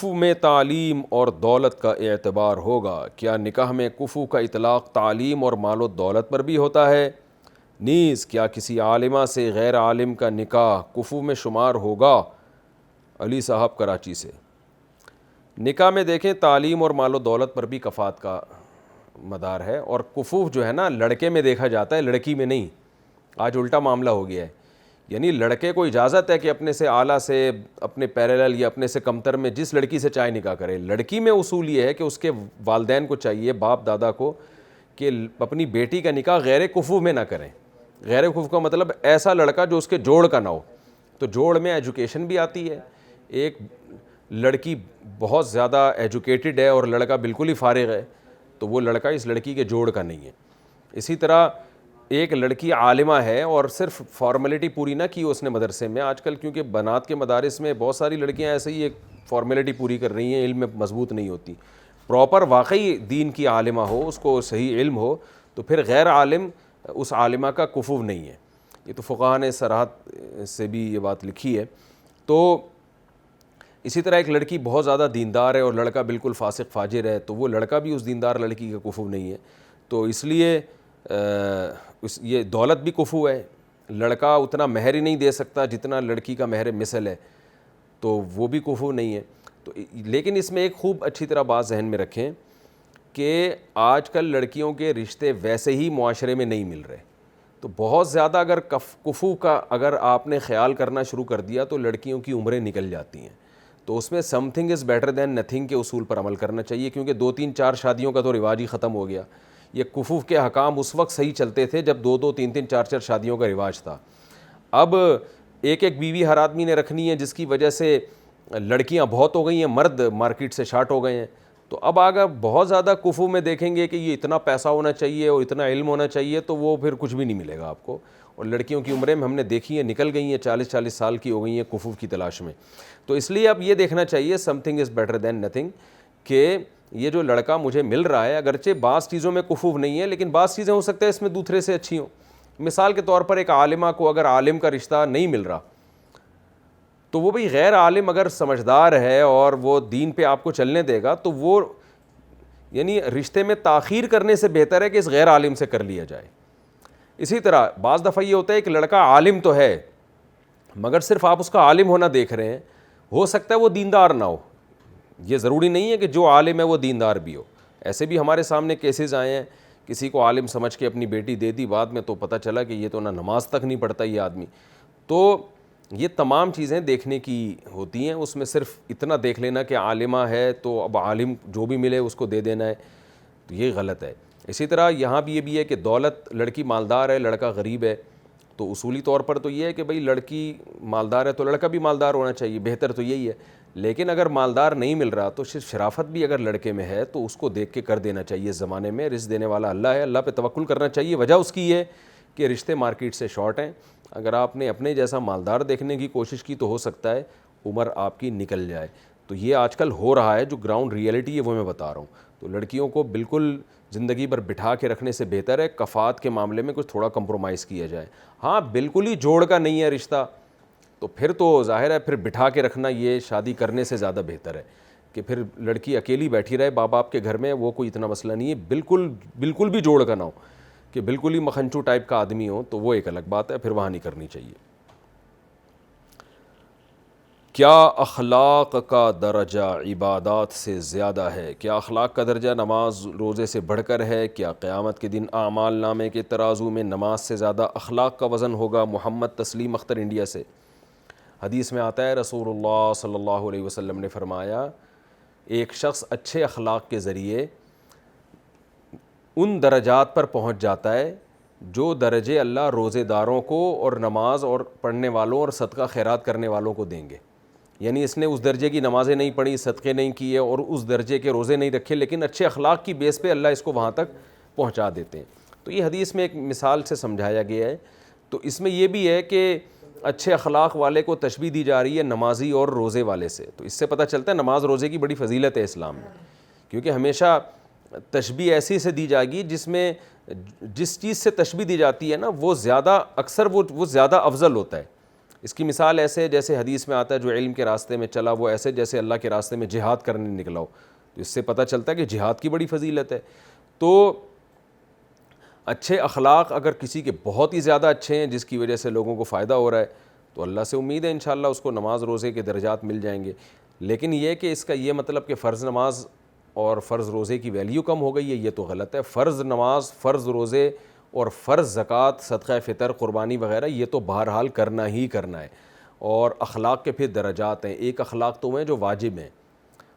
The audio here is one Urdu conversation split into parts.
کفو میں تعلیم اور دولت کا اعتبار ہوگا؟ کیا نکاح میں کفو کا اطلاق تعلیم اور مال و دولت پر بھی ہوتا ہے؟ نیز کیا کسی عالمہ سے غیر عالم کا نکاح کفو میں شمار ہوگا؟ علی صاحب کراچی سے۔ نکاح میں دیکھیں تعلیم اور مال و دولت پر بھی کفات کا مدار ہے، اور کفو جو ہے نا لڑکے میں دیکھا جاتا ہے، لڑکی میں نہیں۔ آج الٹا معاملہ ہو گیا ہے، یعنی لڑکے کو اجازت ہے کہ اپنے سے اعلیٰ سے، اپنے پیرالل یا اپنے سے کمتر میں جس لڑکی سے چاہے نکاح کرے۔ لڑکی میں اصول یہ ہے کہ اس کے والدین کو چاہیے، باپ دادا کو، کہ اپنی بیٹی کا نکاح غیر کفو میں نہ کریں۔ غیر کفو کا مطلب ایسا لڑکا جو اس کے جوڑ کا نہ ہو۔ تو جوڑ میں ایجوکیشن بھی آتی ہے، ایک لڑکی بہت زیادہ ایجوکیٹڈ ہے اور لڑکا بالکل ہی فارغ ہے تو وہ لڑکا اس لڑکی کے جوڑ کا نہیں ہے۔ اسی طرح ایک لڑکی عالمہ ہے اور صرف فارمیلٹی پوری نہ کی اس نے مدرسے میں، آج کل کیونکہ بنات کے مدارس میں بہت ساری لڑکیاں ایسے ہی ایک فارمیلٹی پوری کر رہی ہیں، علم میں مضبوط نہیں ہوتی، پراپر واقعی دین کی عالمہ ہو، اس کو صحیح علم ہو، تو پھر غیر عالم اس عالمہ کا کفو نہیں ہے۔ یہ تو فقہاء نے صراحت سے بھی یہ بات لکھی ہے۔ تو اسی طرح ایک لڑکی بہت زیادہ دیندار ہے اور لڑکا بالکل فاسق فاجر ہے تو وہ لڑکا بھی اس دیندار لڑکی کا کفو نہیں ہے۔ تو اس لیے یہ دولت بھی کفو ہے، لڑکا اتنا مہر ہی نہیں دے سکتا جتنا لڑکی کا مہر مثل ہے، تو وہ بھی کفو نہیں ہے۔ تو لیکن اس میں ایک خوب اچھی طرح بات ذہن میں رکھیں کہ آج کل لڑکیوں کے رشتے ویسے ہی معاشرے میں نہیں مل رہے، تو بہت زیادہ اگر کفو کا اگر آپ نے خیال کرنا شروع کر دیا تو لڑکیوں کی عمریں نکل جاتی ہیں۔ تو اس میں some thing is better than nothing کے اصول پر عمل کرنا چاہیے، کیونکہ 2 3 4 شادیوں کا تو رواج ہی ختم ہو گیا۔ یہ کفو کے حکام اس وقت صحیح چلتے تھے جب 2 2 3 3 4 4 شادیوں کا رواج تھا۔ اب ایک بیوی ہر آدمی نے رکھنی ہے، جس کی وجہ سے لڑکیاں بہت ہو گئی ہیں، مرد مارکیٹ سے شارٹ ہو گئے ہیں۔ تو اب اگر بہت زیادہ کفو میں دیکھیں گے کہ یہ اتنا پیسہ ہونا چاہیے اور اتنا علم ہونا چاہیے تو وہ پھر کچھ بھی نہیں ملے گا آپ کو۔ اور لڑکیوں کی عمریں ہم نے دیکھی ہیں نکل گئی ہیں، 40 40 سال کی ہو گئی ہیں کفو کی تلاش میں۔ تو اس لیے اب یہ دیکھنا چاہیے some thing is better than nothing, کہ یہ جو لڑکا مجھے مل رہا ہے اگرچہ بعض چیزوں میں کفو نہیں ہے لیکن بعض چیزیں ہو سکتا ہے اس میں دوسرے سے اچھی ہوں۔ مثال کے طور پر ایک عالمہ کو اگر عالم کا رشتہ نہیں مل رہا تو وہ بھی غیر عالم اگر سمجھدار ہے اور وہ دین پہ آپ کو چلنے دے گا تو وہ یعنی رشتے میں تاخیر کرنے سے بہتر ہے کہ اس غیر عالم سے کر لیا جائے۔ اسی طرح بعض دفعہ یہ ہوتا ہے کہ لڑکا عالم تو ہے مگر صرف آپ اس کا عالم ہونا دیکھ رہے ہیں، ہو سکتا ہے وہ دیندار نہ ہو۔ یہ ضروری نہیں ہے کہ جو عالم ہے وہ دیندار بھی ہو، ایسے بھی ہمارے سامنے کیسز آئے ہیں، کسی کو عالم سمجھ کے اپنی بیٹی دے دی، بعد میں تو پتہ چلا کہ یہ تو نہ نماز تک نہیں پڑھتا یہ آدمی۔ تو یہ تمام چیزیں دیکھنے کی ہوتی ہیں، اس میں صرف اتنا دیکھ لینا کہ عالمہ ہے تو اب عالم جو بھی ملے اس کو دے دینا ہے، تو یہ غلط ہے۔ اسی طرح یہاں بھی یہ بھی ہے کہ دولت، لڑکی مالدار ہے لڑکا غریب ہے تو اصولی طور پر تو یہ ہے کہ بھئی لڑکی مالدار ہے تو لڑکا بھی مالدار ہونا چاہیے، بہتر تو یہی ہے۔ لیکن اگر مالدار نہیں مل رہا تو شرافت بھی اگر لڑکے میں ہے تو اس کو دیکھ کے کر دینا چاہیے۔ اس زمانے میں رزق دینے والا اللہ ہے، اللہ پہ توکل کرنا چاہیے۔ وجہ اس کی یہ کہ رشتے مارکیٹ سے شارٹ ہیں، اگر آپ نے اپنے جیسا مالدار دیکھنے کی کوشش کی تو ہو سکتا ہے عمر آپ کی نکل جائے۔ تو یہ آج کل ہو رہا ہے، جو گراؤنڈ ریئلٹی ہے وہ میں بتا رہا ہوں۔ تو لڑکیوں کو بالکل زندگی بھر بٹھا کے رکھنے سے بہتر ہے کفات کے معاملے میں کچھ تھوڑا کمپرومائز کیا جائے۔ ہاں بالکل ہی جوڑ کا نہیں ہے رشتہ تو پھر تو ظاہر ہے پھر بٹھا کے رکھنا یہ شادی کرنے سے زیادہ بہتر ہے کہ پھر لڑکی اکیلی بیٹھی رہے ماں باپ کے گھر میں، وہ کوئی اتنا مسئلہ نہیں ہے۔ بالکل بھی جوڑ کا نہ ہو کہ بالکل ہی مکھنچو ٹائپ کا آدمی ہو تو وہ ایک الگ بات ہے، پھر وہاں نہیں کرنی چاہیے۔ کیا اخلاق کا درجہ عبادات سے زیادہ ہے؟ کیا اخلاق کا درجہ نماز روزے سے بڑھ کر ہے؟ کیا قیامت کے دن اعمال نامے کے ترازو میں نماز سے زیادہ اخلاق کا وزن ہوگا؟ محمد تسلیم اختر انڈیا سے۔ حدیث میں آتا ہے رسول اللہ صلی اللہ علیہ وسلم نے فرمایا ایک شخص اچھے اخلاق کے ذریعے ان درجات پر پہنچ جاتا ہے جو درجے اللہ روزے داروں کو اور نماز اور پڑھنے والوں اور صدقہ خیرات کرنے والوں کو دیں گے۔ یعنی اس نے اس درجے کی نمازیں نہیں پڑھی، صدقے نہیں کیے اور اس درجے کے روزے نہیں رکھے، لیکن اچھے اخلاق کی بیس پہ اللہ اس کو وہاں تک پہنچا دیتے ہیں۔ تو یہ حدیث میں ایک مثال سے سمجھایا گیا ہے۔ تو اس میں یہ بھی ہے کہ اچھے اخلاق والے کو تشبیہ دی جا رہی ہے نمازی اور روزے والے سے، تو اس سے پتہ چلتا ہے نماز روزے کی بڑی فضیلت ہے اسلام میں، کیونکہ ہمیشہ تشبیہ ایسی سے دی جائے گی جس میں جس چیز سے تشبیہ دی جاتی ہے نا وہ زیادہ اکثر وہ زیادہ افضل ہوتا ہے۔ اس کی مثال ایسے جیسے حدیث میں آتا ہے جو علم کے راستے میں چلا وہ ایسے جیسے اللہ کے راستے میں جہاد کرنے نکلا ہو. تو اس سے پتہ چلتا ہے کہ جہاد کی بڑی فضیلت ہے. تو اچھے اخلاق اگر کسی کے بہت ہی زیادہ اچھے ہیں جس کی وجہ سے لوگوں کو فائدہ ہو رہا ہے تو اللہ سے امید ہے انشاءاللہ اس کو نماز روزے کے درجات مل جائیں گے. لیکن یہ کہ اس کا یہ مطلب کہ فرض نماز اور فرض روزے کی ویلیو کم ہو گئی ہے، یہ تو غلط ہے. فرض نماز، فرض روزے اور فرض زکوٰۃ، صدقہ فطر، قربانی وغیرہ یہ تو بہرحال کرنا ہی کرنا ہے. اور اخلاق کے پھر درجات ہیں. ایک اخلاق تو ہیں جو واجب ہیں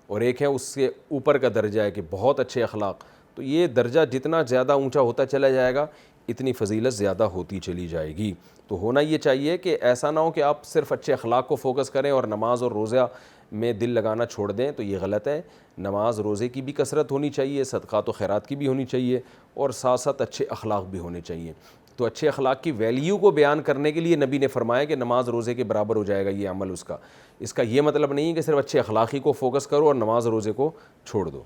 اور ایک ہے اس سے اوپر کا درجہ ہے کہ بہت اچھے اخلاق. تو یہ درجہ جتنا زیادہ اونچا ہوتا چلا جائے گا اتنی فضیلت زیادہ ہوتی چلی جائے گی. تو ہونا یہ چاہیے کہ ایسا نہ ہو کہ آپ صرف اچھے اخلاق کو فوکس کریں اور نماز اور روزہ میں دل لگانا چھوڑ دیں، تو یہ غلط ہے. نماز روزے کی بھی کثرت ہونی چاہیے، صدقات و خیرات کی بھی ہونی چاہیے اور ساتھ ساتھ اچھے اخلاق بھی ہونے چاہیے. تو اچھے اخلاق کی ویلیو کو بیان کرنے کے لیے نبی نے فرمایا کہ نماز روزے کے برابر ہو جائے گا یہ عمل اس کا. اس کا یہ مطلب نہیں ہے کہ صرف اچھے اخلاقی کو فوکس کرو اور نماز روزے کو چھوڑ دو.